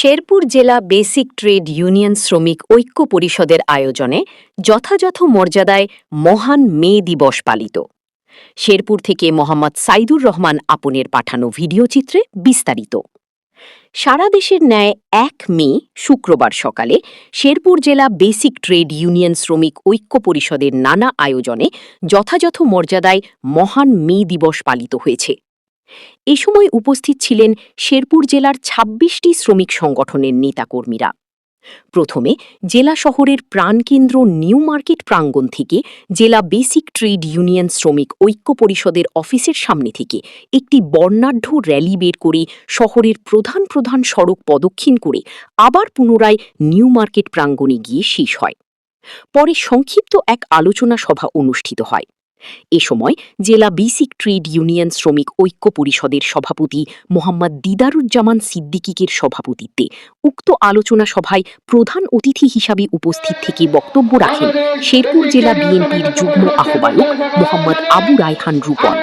শেরপুর জেলা basic trade union শ্রমিক ঐক্য পরিষদের আয়োজনে যথাযথ মর্যাদায় মহান মে দিবস পালিত। শেরপুর থেকে মোহাম্মদ সাইদুর রহমান আপনের পাঠানো ভিডিও চিত্রে বিস্তারিত। সারা দেশের ন্যায় ১ মে শুক্রবার সকালে শেরপুর জেলা বেসিক ট্রেড ইউনিয়ন শ্রমিক ঐক্য পরিষদের নানা আয়োজনে যথাযথ মর্যাদায় মহান মে দিবস পালিত হয়েছে। এ সময় উপস্থিত ছিলেন শেরপুর জেলার ২৬টি শ্রমিক সংগঠনের নেতাকর্মীরা। প্রথমে জেলা শহরের প্রাণকেন্দ্র নিউ মার্কেট প্রাঙ্গণ থেকে জেলা বেসিক ট্রেড ইউনিয়ন শ্রমিক ঐক্য পরিষদের অফিসের সামনে থেকে একটি বর্ণাঢ্য র্যালি বের করে শহরের প্রধান প্রধান সড়ক প্রদক্ষিণ করে আবার পুনরায় নিউ মার্কেট প্রাঙ্গণে গিয়ে শেষ হয়। পরে সংক্ষিপ্ত এক আলোচনা সভা অনুষ্ঠিত হয়। এ সময় জেলা বেসিক ট্রেড ইউনিয়ন শ্রমিক ঐক্য পরিষদের সভাপতি মোহাম্মদ দিদারুজ্জামান সিদ্দিকীর সভাপতিত্বে উক্ত আলোচনা সভায় প্রধান অতিথি হিসাবে উপস্থিত থেকে বক্তব্য রাখেন শেরপুর জেলা বিএনপির যুগ্ম আহ্বায়ক মোহাম্মদ আবু রায়হান রূপন।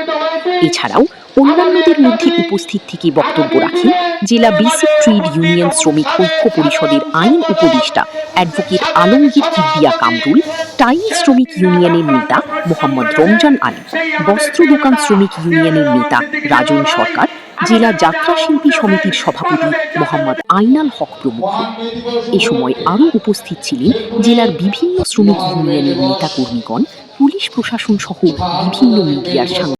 এছাড়াও অন্যান্যদের মধ্যে উপস্থিত থেকে বক্তব্য রাখেন জেলা বেসিক ট্রেড ইউনিয়ন শ্রমিক ঐক্য পরিষদের আইন উপদেষ্টা অ্যাডভোকেট আলমগীর কিবরিয়া কামরুল, টাইল শ্রমিক ইউনিয়নের নেতা মোহাম্মদ রমজান আলী, বস্ত্র দোকান শ্রমিক ইউনিয়নের নেতা রাজন সরকার, জেলা যাত্রা শিল্পী সমিতির সভাপতি মোহাম্মদ আইনাল হক প্রমুখ। এ সময় আরও উপস্থিত ছিলেন জেলার বিভিন্ন শ্রমিক ইউনিয়নের নেতাকর্মীগণ, পুলিশ প্রশাসন সহ বিভিন্ন মিডিয়ার